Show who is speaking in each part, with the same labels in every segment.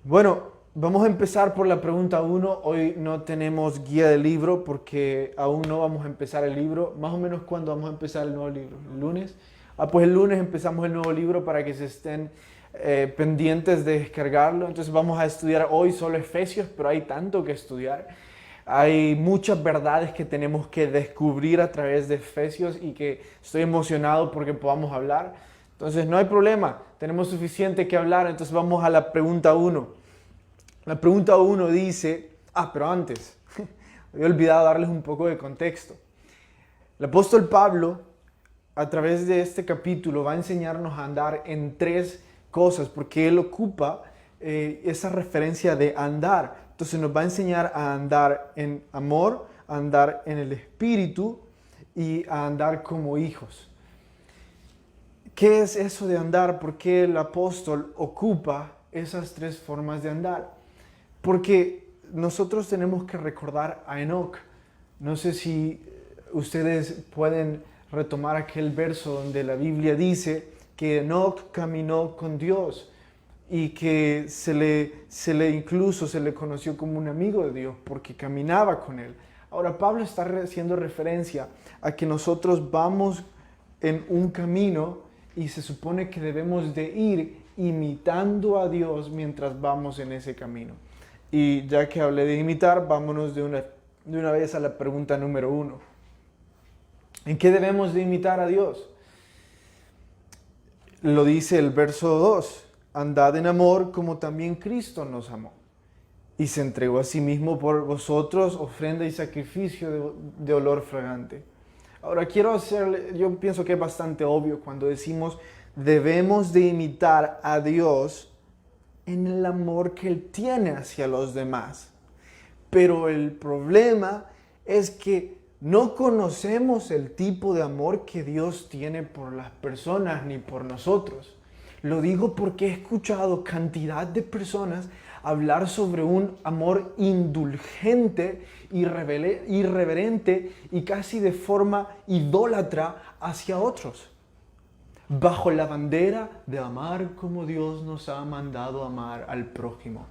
Speaker 1: Bueno, vamos a empezar por la pregunta uno. Hoy no tenemos guía de libro porque aún no vamos a empezar el libro. Más o menos, ¿cuándo vamos a empezar el nuevo libro? ¿El lunes? Pues el lunes empezamos el nuevo libro para que se estén pendientes de descargarlo. Entonces vamos a estudiar hoy solo Efesios, pero hay tanto que estudiar. Hay muchas verdades que tenemos que descubrir a través de Efesios y que estoy emocionado porque podamos hablar. Entonces no hay problema, tenemos suficiente que hablar, entonces vamos a la pregunta uno. La pregunta uno dice, pero antes, había olvidado darles un poco de contexto. El apóstol Pablo, a través de este capítulo, va a enseñarnos a andar en tres cosas, porque él ocupa esa referencia de andar. Entonces nos va a enseñar a andar en amor, a andar en el espíritu y a andar como hijos. ¿Qué es eso de andar? ¿Por qué el apóstol ocupa esas tres formas de andar? Porque nosotros tenemos que recordar a Enoc. No sé si ustedes pueden retomar aquel verso donde la Biblia dice que Enoc caminó con Dios y que incluso se le conoció como un amigo de Dios porque caminaba con él. Ahora Pablo está haciendo referencia a que nosotros vamos en un camino y se supone que debemos de ir imitando a Dios mientras vamos en ese camino. Y ya que hablé de imitar, vámonos de una vez a la pregunta número uno. ¿En qué debemos de imitar a Dios? Lo dice el verso 2. Andad en amor como también Cristo nos amó. Y se entregó a sí mismo por vosotros, ofrenda y sacrificio de olor fragante. Ahora yo pienso que es bastante obvio cuando decimos debemos de imitar a Dios en el amor que Él tiene hacia los demás. Pero el problema es que no conocemos el tipo de amor que Dios tiene por las personas ni por nosotros. Lo digo porque he escuchado cantidad de personas hablar sobre un amor indulgente, irreverente y casi de forma idólatra hacia otros, bajo la bandera de amar como Dios nos ha mandado amar al prójimo.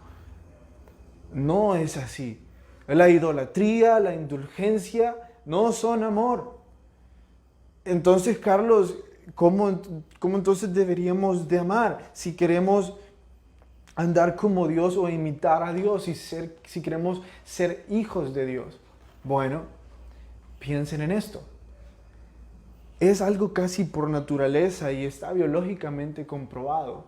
Speaker 1: No es así. La idolatría, la indulgencia no son amor. Entonces, Carlos, ¿cómo entonces deberíamos de amar si queremos andar como Dios o imitar a Dios si queremos ser hijos de Dios? Bueno, piensen en esto. Es algo casi por naturaleza y está biológicamente comprobado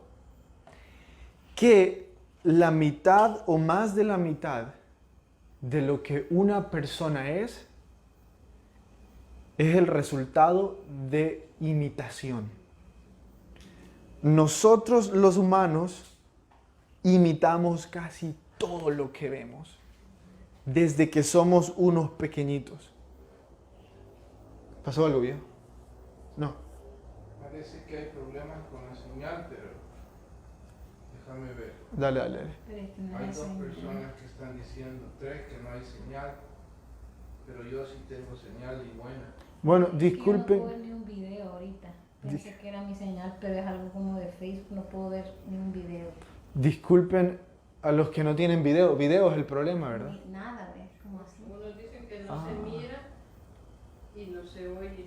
Speaker 1: que la mitad o más de la mitad de lo que una persona es el resultado de imitación. Nosotros los humanos imitamos casi todo lo que vemos, desde que somos unos pequeñitos. ¿Pasó algo bien? No.
Speaker 2: Parece que hay problemas con la señal, pero déjame ver.
Speaker 1: Dale.
Speaker 2: Hay dos personas que están diciendo, tres que no hay señal, pero yo sí tengo señal y buena.
Speaker 1: Bueno,
Speaker 3: Yo
Speaker 1: disculpen.
Speaker 3: no puedo ver ni un video ahorita. Pensé que era mi señal, pero es algo como de Facebook, no puedo ver ni un video.
Speaker 1: Disculpen a los que no tienen video. Video es el problema, ¿verdad?
Speaker 3: Nada, ¿ves? Como así.
Speaker 4: Unos dicen que no se mira y no se oye.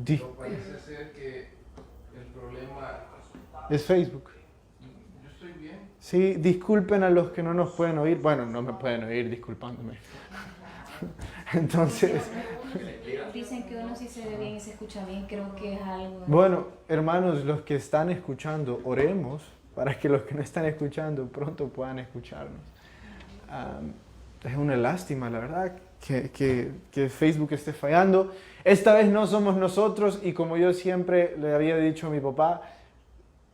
Speaker 2: Pero parece ser que el problema...
Speaker 1: Es Facebook.
Speaker 2: Yo estoy bien.
Speaker 1: Sí, disculpen a los que no nos pueden oír. Bueno, no me pueden oír, disculpándome. Entonces,
Speaker 3: Dicen que uno sí se ve bien y se escucha bien, creo que es algo.
Speaker 1: bueno, hermanos, los que están escuchando, oremos para que los que no están escuchando pronto puedan escucharnos. Es una lástima, la verdad, que Facebook esté fallando. Esta vez no somos nosotros y como yo siempre le había dicho a mi papá,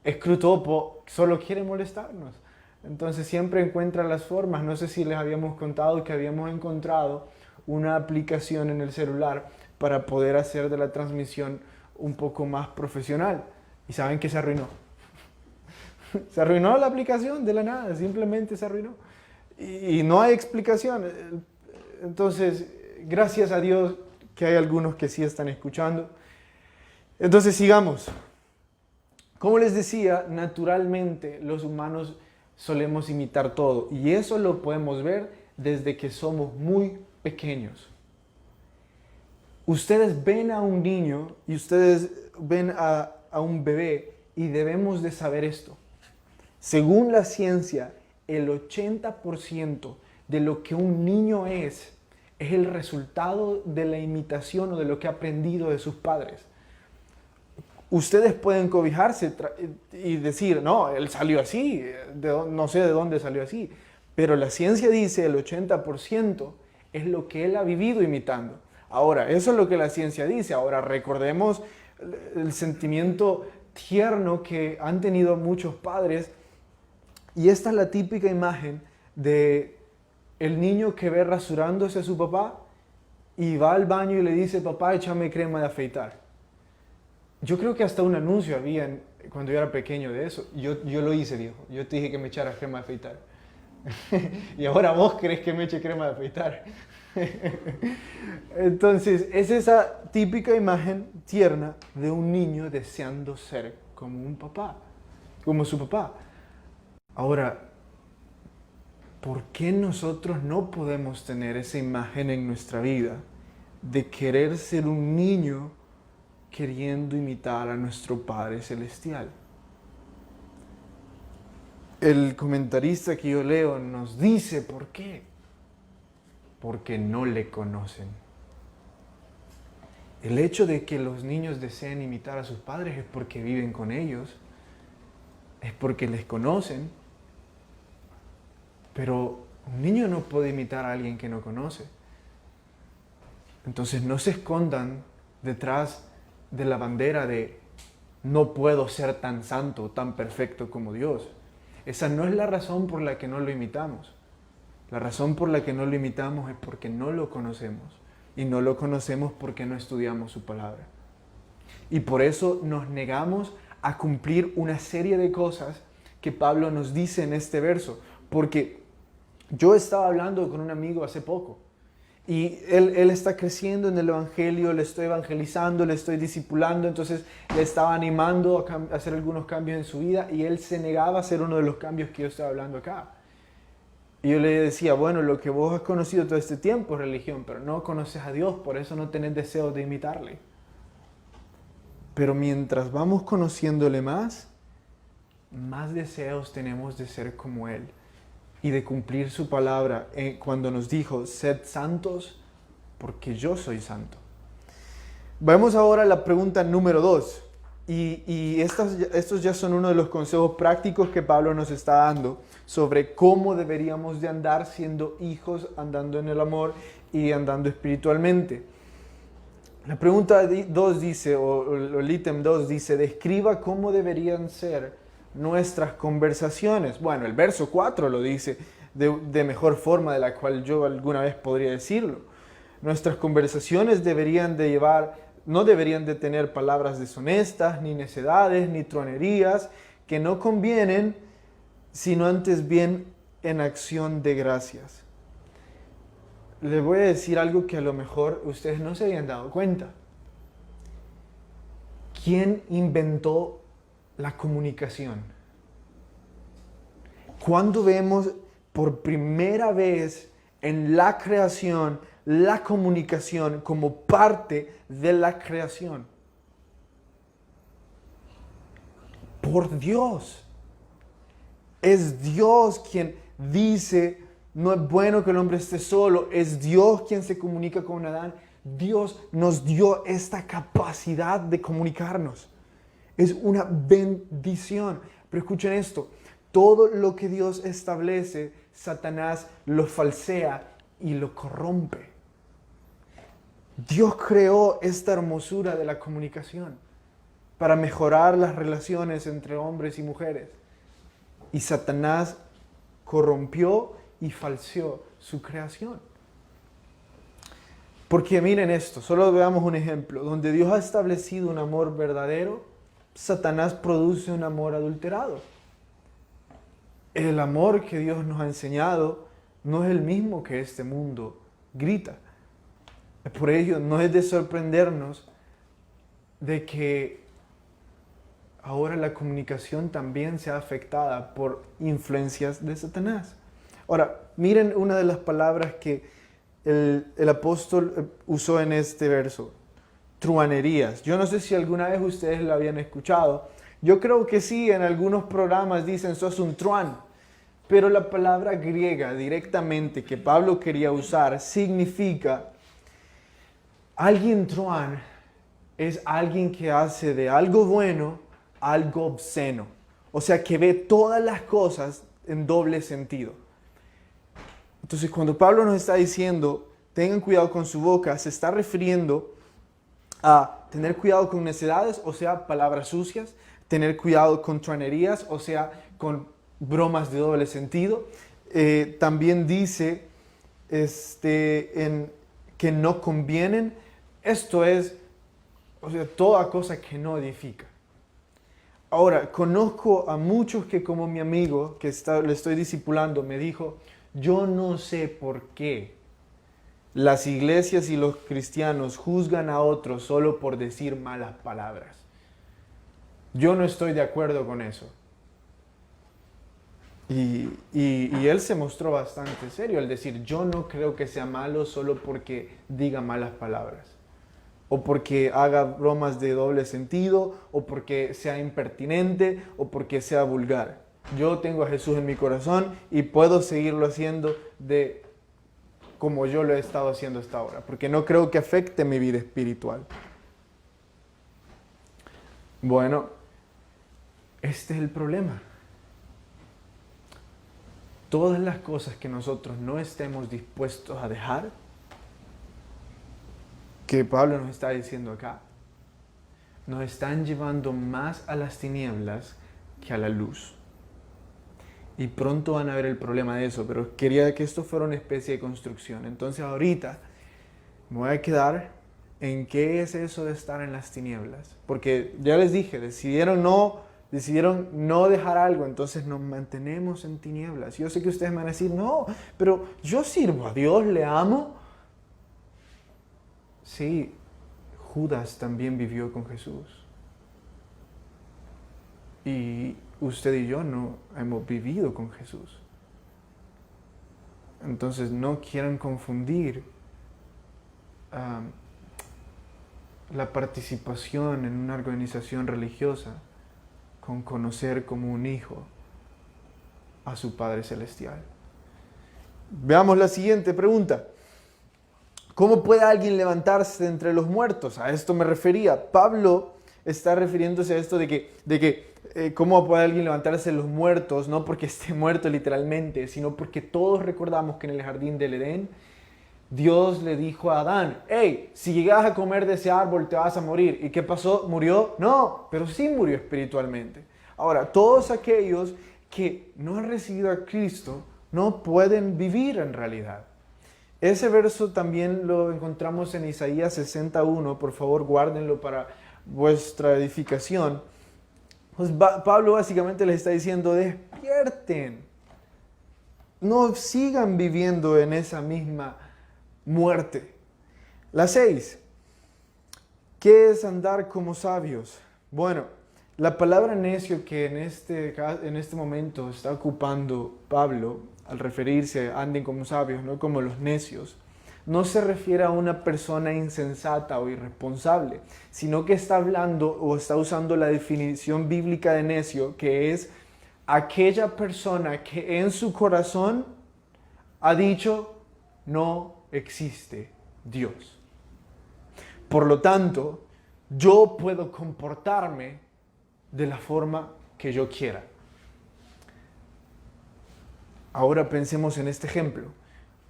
Speaker 1: Scrutopo solo quiere molestarnos. Entonces siempre encuentra las formas. No sé si les habíamos contado que habíamos encontrado una aplicación en el celular para poder hacer de la transmisión un poco más profesional. ¿Y saben que se arruinó? Se arruinó la aplicación de la nada, simplemente se arruinó. Y no hay explicación. Entonces, gracias a Dios que hay algunos que sí están escuchando. Entonces, sigamos. Como les decía, naturalmente los humanos solemos imitar todo. Y eso lo podemos ver desde que somos muy pequeños. Ustedes ven a un niño y ustedes ven a un bebé y debemos de saber esto. Según la ciencia, el 80% de lo que un niño es el resultado de la imitación o de lo que ha aprendido de sus padres. Ustedes pueden cobijarse y decir, no, él salió así, no sé de dónde salió así, pero la ciencia dice el 80% es lo que él ha vivido imitando. Ahora, eso es lo que la ciencia dice. Ahora, recordemos el sentimiento tierno que han tenido muchos padres, y esta es la típica imagen de el niño que ve rasurándose a su papá y va al baño y le dice, papá, échame crema de afeitar. Yo creo que hasta un anuncio había cuando yo era pequeño de eso. Yo lo hice, viejo. Yo te dije que me echaras crema de afeitar. Y ahora vos querés que me eche crema de afeitar. Entonces, es esa típica imagen tierna de un niño deseando ser como un papá, como su papá. Ahora, ¿por qué nosotros no podemos tener esa imagen en nuestra vida de querer ser un niño queriendo imitar a nuestro Padre Celestial? El comentarista que yo leo nos dice por qué. Porque no le conocen. El hecho de que los niños deseen imitar a sus padres es porque viven con ellos, es porque les conocen. Pero un niño no puede imitar a alguien que no conoce. Entonces no se escondan detrás de la bandera de no puedo ser tan santo, tan perfecto como Dios. Esa no es la razón por la que no lo imitamos. La razón por la que no lo imitamos es porque no lo conocemos. Y no lo conocemos porque no estudiamos su palabra. Y por eso nos negamos a cumplir una serie de cosas que Pablo nos dice en este verso. Porque yo estaba hablando con un amigo hace poco y él está creciendo en el Evangelio, le estoy evangelizando, le estoy discipulando, entonces le estaba animando a hacer algunos cambios en su vida y él se negaba a hacer uno de los cambios que yo estaba hablando acá. Y yo le decía, bueno, lo que vos has conocido todo este tiempo es religión, pero no conoces a Dios, por eso no tenés deseos de imitarle. Pero mientras vamos conociéndole más deseos tenemos de ser como Él y de cumplir su palabra cuando nos dijo, sed santos porque yo soy santo. Vamos ahora a la pregunta número 2. Y estos ya son uno de los consejos prácticos que Pablo nos está dando sobre cómo deberíamos de andar siendo hijos, andando en el amor y andando espiritualmente. La pregunta 2 dice, o el ítem 2 dice, describa cómo deberían ser nuestras conversaciones. Bueno, el verso 4 lo dice de mejor forma de la cual yo alguna vez podría decirlo. Nuestras conversaciones no deberían de tener palabras deshonestas, ni necedades, ni tronerías, que no convienen, sino antes bien en acción de gracias. Les voy a decir algo que a lo mejor ustedes no se habían dado cuenta. ¿Quién inventó la comunicación? ¿Cuándo vemos por primera vez en la creación la comunicación como parte de la creación? Por Dios. Es Dios quien dice, no es bueno que el hombre esté solo. Es Dios quien se comunica con Adán. Dios nos dio esta capacidad de comunicarnos. Es una bendición. Pero escuchen esto. Todo lo que Dios establece, Satanás lo falsea y lo corrompe. Dios creó esta hermosura de la comunicación para mejorar las relaciones entre hombres y mujeres. Y Satanás corrompió y falseó su creación. Porque miren esto, solo veamos un ejemplo. Donde Dios ha establecido un amor verdadero, Satanás produce un amor adulterado. El amor que Dios nos ha enseñado no es el mismo que este mundo grita. Por ello, no es de sorprendernos de que ahora la comunicación también sea afectada por influencias de Satanás. Ahora, miren una de las palabras que el apóstol usó en este verso, truanerías. Yo no sé si alguna vez ustedes lo habían escuchado. Yo creo que sí, en algunos programas dicen sos un truán. Pero la palabra griega directamente que Pablo quería usar significa alguien truán es alguien que hace de algo bueno algo obsceno. O sea, que ve todas las cosas en doble sentido. Entonces, cuando Pablo nos está diciendo, tengan cuidado con su boca, se está refiriendo a tener cuidado con necedades, o sea, palabras sucias, tener cuidado con truanerías, o sea, con bromas de doble sentido. También dice que no convienen. Esto es, o sea, toda cosa que no edifica. Ahora, conozco a muchos que, como mi amigo que le estoy discipulando, me dijo, yo no sé por qué las iglesias y los cristianos juzgan a otros solo por decir malas palabras. Yo no estoy de acuerdo con eso. Y él se mostró bastante serio al decir, yo no creo que sea malo solo porque diga malas palabras, o porque haga bromas de doble sentido, o porque sea impertinente, o porque sea vulgar. Yo tengo a Jesús en mi corazón y puedo seguirlo haciendo como yo lo he estado haciendo hasta ahora, porque no creo que afecte mi vida espiritual. Bueno, este es el problema. Todas las cosas que nosotros no estemos dispuestos a dejar, que Pablo nos está diciendo acá, nos están llevando más a las tinieblas que a la luz. Y pronto van a ver el problema de eso, pero quería que esto fuera una especie de construcción. Entonces ahorita me voy a quedar en qué es eso de estar en las tinieblas. Porque ya les dije, decidieron no dejar algo, entonces nos mantenemos en tinieblas. Yo sé que ustedes me van a decir, no, pero yo sirvo a Dios, le amo. Sí, Judas también vivió con Jesús. Y usted y yo no hemos vivido con Jesús. Entonces no quieran confundir la participación en una organización religiosa con conocer como un hijo a su Padre Celestial. Veamos la siguiente pregunta. ¿Cómo puede alguien levantarse de entre los muertos? A esto me refería. Pablo está refiriéndose a esto de que cómo puede alguien levantarse de los muertos, no porque esté muerto literalmente, sino porque todos recordamos que en el jardín del Edén, Dios le dijo a Adán, hey, si llegas a comer de ese árbol te vas a morir. ¿Y qué pasó? ¿Murió? No, pero sí murió espiritualmente. Ahora, todos aquellos que no han recibido a Cristo no pueden vivir en realidad. Ese verso también lo encontramos en Isaías 61, por favor guárdenlo para vuestra edificación. Pues Pablo básicamente les está diciendo, despierten, no sigan viviendo en esa misma muerte. La 6, ¿qué es andar como sabios? Bueno, la palabra necio que en este momento está ocupando Pablo al referirse a anden como sabios, no como los necios, no se refiere a una persona insensata o irresponsable, sino que está hablando o está usando la definición bíblica de necio, que es aquella persona que en su corazón ha dicho no existe Dios. Por lo tanto, yo puedo comportarme de la forma que yo quiera. Ahora pensemos en este ejemplo.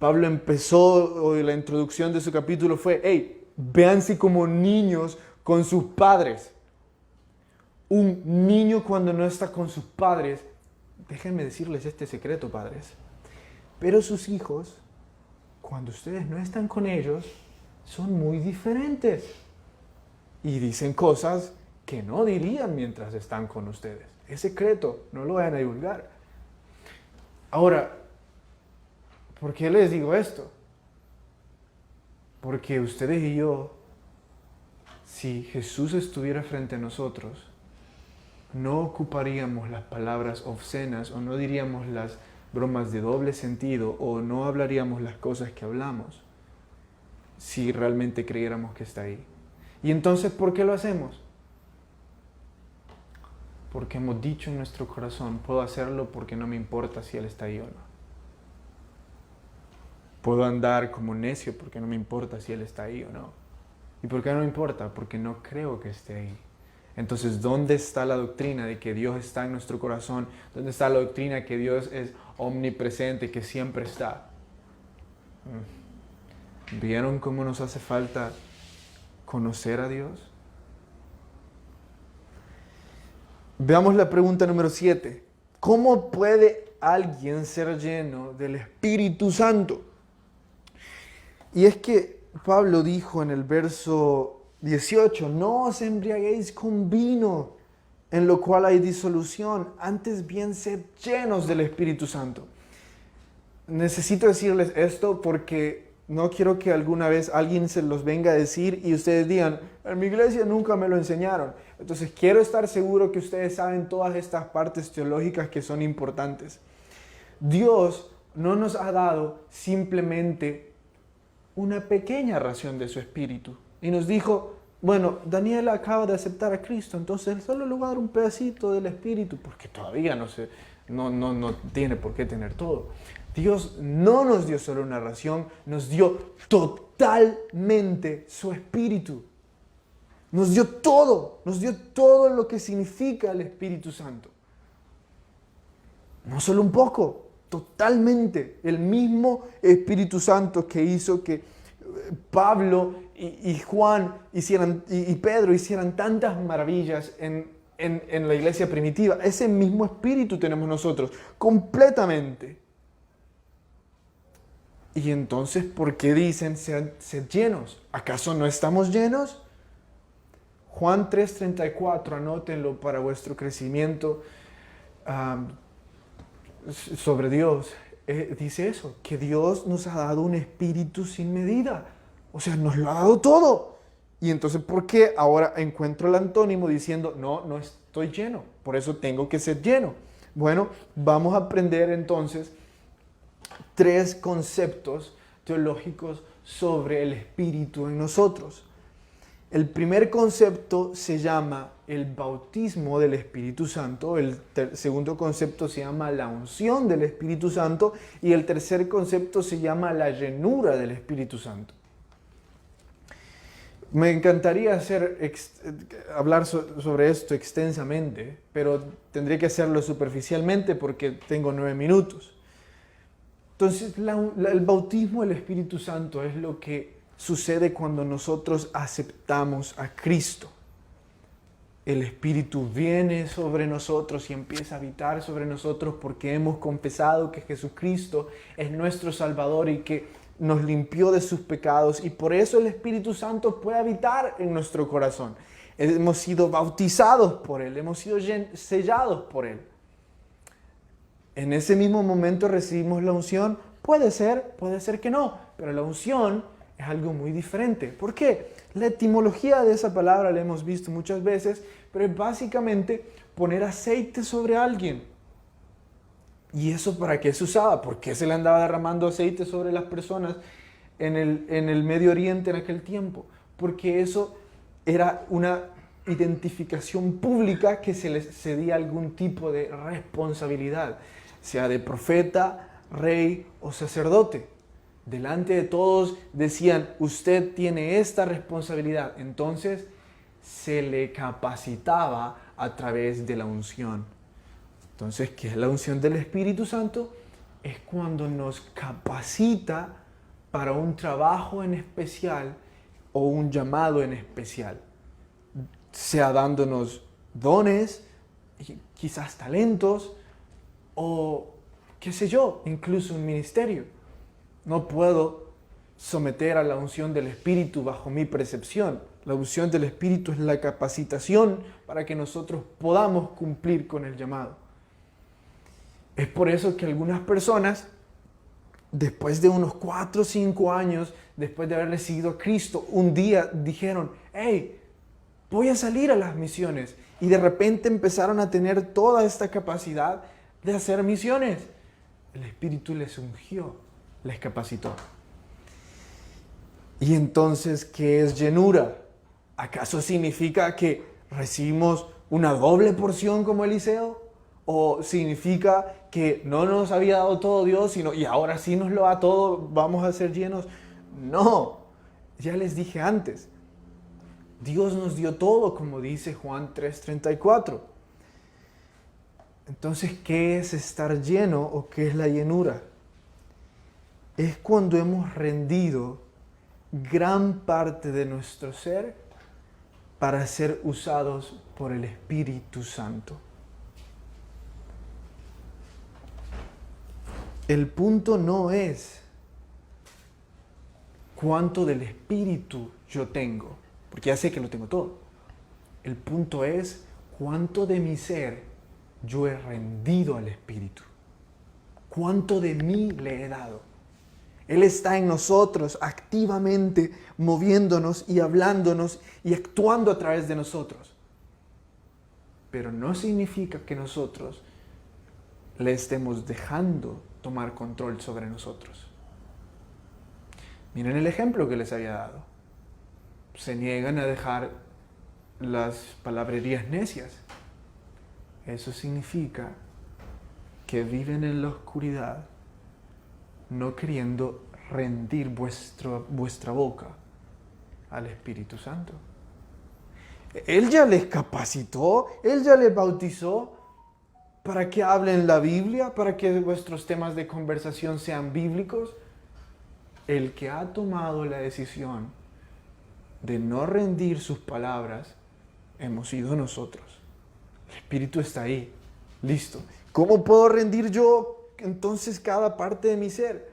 Speaker 1: Pablo empezó, la introducción de su capítulo fue, hey, véanse como niños con sus padres. Un niño cuando no está con sus padres, déjenme decirles este secreto, padres, pero sus hijos, cuando ustedes no están con ellos, son muy diferentes. Y dicen cosas que no dirían mientras están con ustedes. Es secreto, no lo vayan a divulgar. Ahora, ¿por qué les digo esto? Porque ustedes y yo, si Jesús estuviera frente a nosotros, no ocuparíamos las palabras obscenas o no diríamos las bromas de doble sentido o no hablaríamos las cosas que hablamos si realmente creyéramos que está ahí. Y entonces, ¿por qué lo hacemos? Porque hemos dicho en nuestro corazón, puedo hacerlo porque no me importa si Él está ahí o no. Puedo andar como necio porque no me importa si Él está ahí o no. ¿Y por qué no me importa? Porque no creo que esté ahí. Entonces, ¿dónde está la doctrina de que Dios está en nuestro corazón? ¿Dónde está la doctrina de que Dios es omnipresente, que siempre está? ¿Vieron cómo nos hace falta conocer a Dios? Veamos la pregunta número 7. ¿Cómo puede alguien ser lleno del Espíritu Santo? Y es que Pablo dijo en el verso 18, no os embriaguéis con vino, en lo cual hay disolución, antes bien sed llenos del Espíritu Santo. Necesito decirles esto porque no quiero que alguna vez alguien se los venga a decir y ustedes digan, en mi iglesia nunca me lo enseñaron. Entonces quiero estar seguro que ustedes saben todas estas partes teológicas que son importantes. Dios no nos ha dado simplemente una pequeña ración de su Espíritu. Y nos dijo, bueno, Daniel acaba de aceptar a Cristo, entonces solo le voy a dar un pedacito del Espíritu, porque todavía no tiene por qué tener todo. Dios no nos dio solo una ración, nos dio totalmente su Espíritu. Nos dio todo lo que significa el Espíritu Santo. No solo un poco, totalmente. El mismo Espíritu Santo que hizo que Pablo y Juan y Pedro hicieran tantas maravillas en la iglesia primitiva. Ese mismo Espíritu tenemos nosotros, completamente. Y entonces, ¿por qué dicen sed llenos? ¿Acaso no estamos llenos? Juan 3:34, anótenlo para vuestro crecimiento sobre Dios. Dice eso, que Dios nos ha dado un espíritu sin medida. O sea, nos lo ha dado todo. Y entonces, ¿por qué ahora encuentro el antónimo diciendo, no estoy lleno, por eso tengo que ser lleno? Bueno, vamos a aprender entonces 3 conceptos teológicos sobre el espíritu en nosotros. El primer concepto se llama el bautismo del Espíritu Santo, el segundo concepto se llama la unción del Espíritu Santo y el tercer concepto se llama la llenura del Espíritu Santo. Me encantaría hablar sobre esto extensamente, pero tendré que hacerlo superficialmente porque tengo 9 minutos. Entonces, el bautismo del Espíritu Santo es lo que sucede cuando nosotros aceptamos a Cristo. El Espíritu viene sobre nosotros y empieza a habitar sobre nosotros porque hemos confesado que Jesucristo es nuestro Salvador y que nos limpió de sus pecados y por eso el Espíritu Santo puede habitar en nuestro corazón. Hemos sido bautizados por Él, hemos sido sellados por Él. En ese mismo momento recibimos la unción. Puede ser que no, pero la unción es algo muy diferente. ¿Por qué? La etimología de esa palabra la hemos visto muchas veces, pero es básicamente poner aceite sobre alguien. ¿Y eso para qué se usaba? ¿Por qué se le andaba derramando aceite sobre las personas en el Medio Oriente en aquel tiempo? Porque eso era una identificación pública que se les cedía algún tipo de responsabilidad, sea de profeta, rey o sacerdote. Delante de todos decían, usted tiene esta responsabilidad. Entonces se le capacitaba a través de la unción. Entonces, ¿qué es la unción del Espíritu Santo? Es cuando nos capacita para un trabajo en especial o un llamado en especial. Sea dándonos dones, quizás talentos o, qué sé yo, incluso un ministerio. No puedo someter a la unción del Espíritu bajo mi percepción. La unción del Espíritu es la capacitación para que nosotros podamos cumplir con el llamado. Es por eso que algunas personas, después de unos 4 o 5 años, después de haber recibido a Cristo, un día dijeron, hey, voy a salir a las misiones. y de repente empezaron a tener toda esta capacidad de hacer misiones. El Espíritu les ungió, les capacitó. Y entonces, ¿qué es llenura? ¿Acaso significa que recibimos una doble porción como Eliseo? ¿O significa que no nos había dado todo Dios, sino y ahora sí nos lo da todo, vamos a ser llenos? No, ya les dije antes, Dios nos dio todo, como dice Juan 3:34. Entonces, ¿qué es estar lleno o qué es la llenura? Es cuando hemos rendido gran parte de nuestro ser para ser usados por el Espíritu Santo. El punto no es cuánto del Espíritu yo tengo, porque ya sé que lo tengo todo. El punto es cuánto de mi ser yo he rendido al Espíritu. Cuánto de mí le he dado. Él está en nosotros activamente moviéndonos y hablándonos y actuando a través de nosotros. Pero no significa que nosotros le estemos dejando tomar control sobre nosotros. Miren el ejemplo que les había dado. Se niegan a dejar las palabrerías necias. Eso significa que viven en la oscuridad, no queriendo rendir vuestra boca al Espíritu Santo. Él ya les capacitó, Él ya les bautizó para que hablen la Biblia, para que vuestros temas de conversación sean bíblicos. El que ha tomado la decisión de no rendir sus palabras, hemos sido nosotros. El Espíritu está ahí, listo. ¿Cómo puedo rendir yo entonces cada parte de mi ser?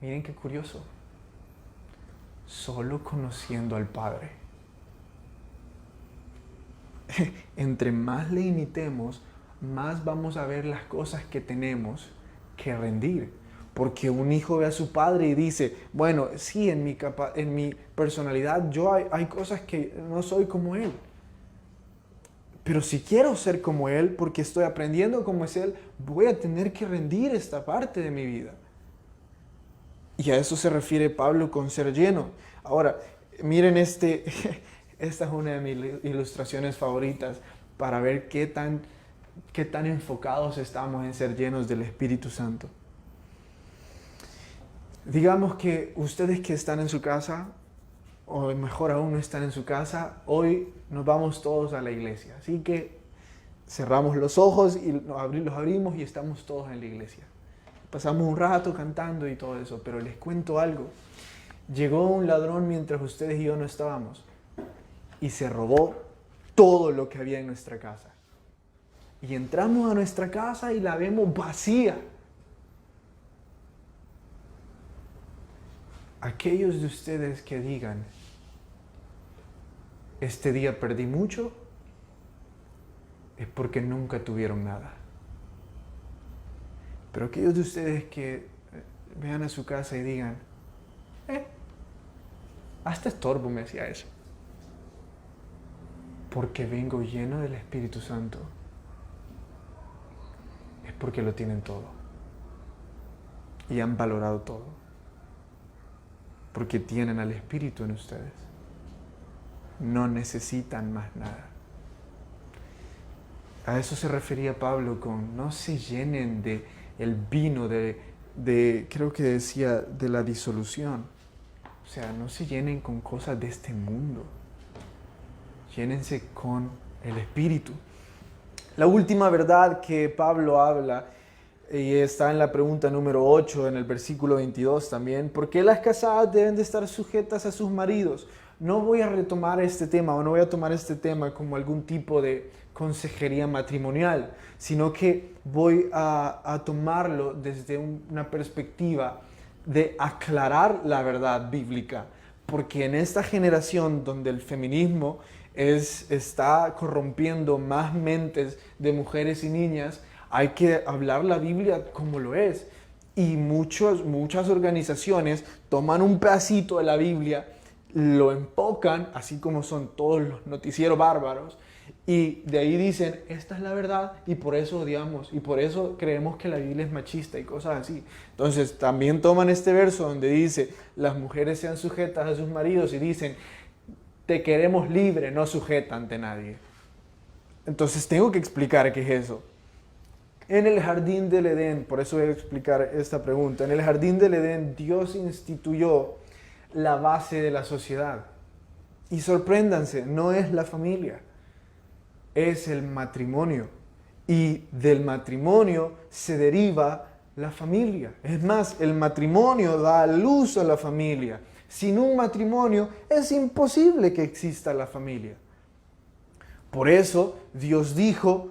Speaker 1: Miren qué curioso. Solo conociendo al Padre. Entre más le imitemos, más vamos a ver las cosas que tenemos que rendir. Porque un hijo ve a su padre y dice, bueno, sí, en mi personalidad hay cosas que no soy como él. Pero si quiero ser como él, porque estoy aprendiendo cómo es él, voy a tener que rendir esta parte de mi vida. Y a eso se refiere Pablo con ser lleno. Ahora, miren esta es una de mis ilustraciones favoritas para ver qué tan enfocados estamos en ser llenos del Espíritu Santo. Digamos que ustedes que están en su casa, o mejor aún no están en su casa, hoy nos vamos todos a la iglesia. Así que cerramos los ojos y los abrimos y estamos todos en la iglesia. Pasamos un rato cantando y todo eso, pero les cuento algo. Llegó un ladrón mientras ustedes y yo no estábamos y se robó todo lo que había en nuestra casa. Y entramos a nuestra casa y la vemos vacía. Aquellos de ustedes que digan, este día perdí mucho, es porque nunca tuvieron nada. Pero aquellos de ustedes que vean a su casa y digan, hasta estorbo me hacía eso. Porque vengo lleno del Espíritu Santo. Es porque lo tienen todo. Y han valorado todo. Porque tienen al Espíritu en ustedes. No necesitan más nada. A eso se refería Pablo con no se llenen de el vino creo que decía, de la disolución. O sea, no se llenen con cosas de este mundo. Llénense con el Espíritu. La última verdad que Pablo habla, y está en la pregunta número 8, en el versículo 22 también, ¿por qué las casadas deben de estar sujetas a sus maridos? No voy a retomar este tema, o no voy a tomar este tema como algún tipo de consejería matrimonial, sino que voy a tomarlo desde una perspectiva de aclarar la verdad bíblica, porque en esta generación donde el feminismo está corrompiendo más mentes de mujeres y niñas, hay que hablar la Biblia como lo es. Y muchas organizaciones toman un pedacito de la Biblia, lo enfocan, así como son todos los noticieros bárbaros, Y de ahí dicen, esta es la verdad, y por eso odiamos, y por eso creemos que la Biblia es machista y cosas así. Entonces también toman este verso donde dice, las mujeres sean sujetas a sus maridos, y dicen, te queremos libre, no sujeta ante nadie. Entonces tengo que explicar qué es eso. En el jardín del Edén, por eso voy a explicar esta pregunta, en el jardín del Edén Dios instituyó la base de la sociedad. Y sorpréndanse, no es la familia, es el matrimonio. Y del matrimonio se deriva la familia. Es más, el matrimonio da luz a la familia. Sin un matrimonio es imposible que exista la familia. Por eso Dios dijo,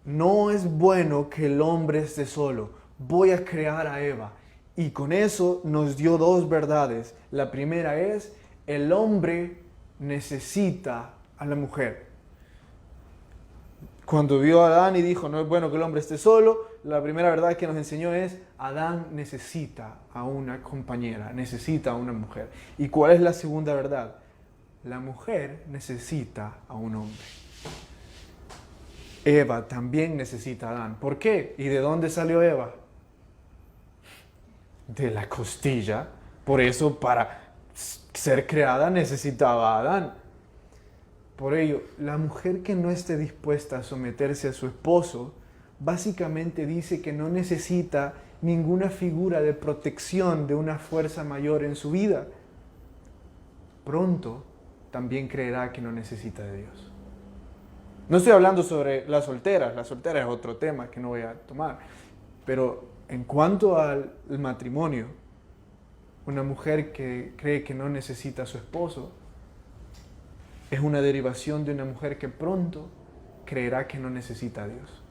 Speaker 1: no es bueno que el hombre esté solo, voy a crear a Eva. Y con eso nos dio dos verdades. La primera es, el hombre necesita a la mujer. Cuando vio a Adán y dijo, no es bueno que el hombre esté solo, la primera verdad que nos enseñó es, Adán necesita a una compañera, necesita a una mujer. ¿Y cuál es la segunda verdad? La mujer necesita a un hombre. Eva también necesita a Adán. ¿Por qué? ¿Y de dónde salió Eva? De la costilla. Por eso, para ser creada necesitaba a Adán. Por ello, la mujer que no esté dispuesta a someterse a su esposo, básicamente dice que no necesita ninguna figura de protección de una fuerza mayor en su vida. Pronto también creerá que no necesita de Dios. No estoy hablando sobre las solteras es otro tema que no voy a tomar. Pero en cuanto al matrimonio, una mujer que cree que no necesita a su esposo, es una derivación de una mujer que pronto creerá que no necesita a Dios.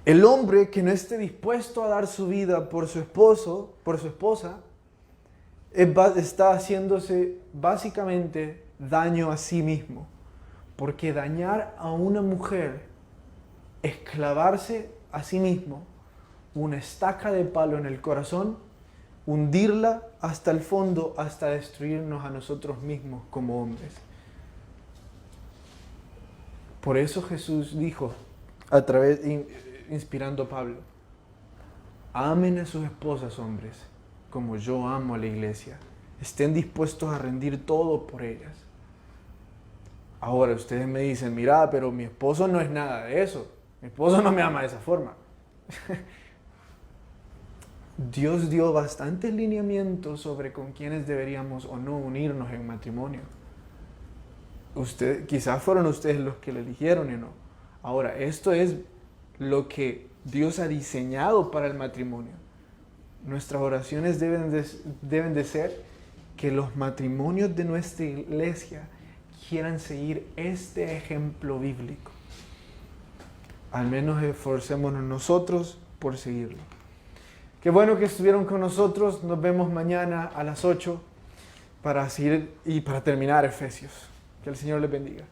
Speaker 1: El hombre que no esté dispuesto a dar su vida por su esposo, por su esposa, está haciéndose básicamente daño a sí mismo. Porque dañar a una mujer es clavarse a sí mismo una estaca de palo en el corazón, hundirla hasta el fondo, hasta destruirnos a nosotros mismos como hombres. Por eso Jesús dijo, inspirando a Pablo, amen a sus esposas, hombres, como yo amo a la iglesia. Estén dispuestos a rendir todo por ellas. Ahora ustedes me dicen, mira, pero mi esposo no es nada de eso. Mi esposo no me ama de esa forma. Dios dio bastantes lineamientos sobre con quiénes deberíamos o no unirnos en matrimonio. Quizás fueron ustedes los que lo eligieron y no. Ahora, esto es lo que Dios ha diseñado para el matrimonio. Nuestras oraciones deben de ser que los matrimonios de nuestra iglesia quieran seguir este ejemplo bíblico. Al menos esforcémonos nosotros por seguirlo. Qué bueno que estuvieron con nosotros. Nos vemos mañana a las 8 para seguir y para terminar Efesios. Que el Señor les bendiga.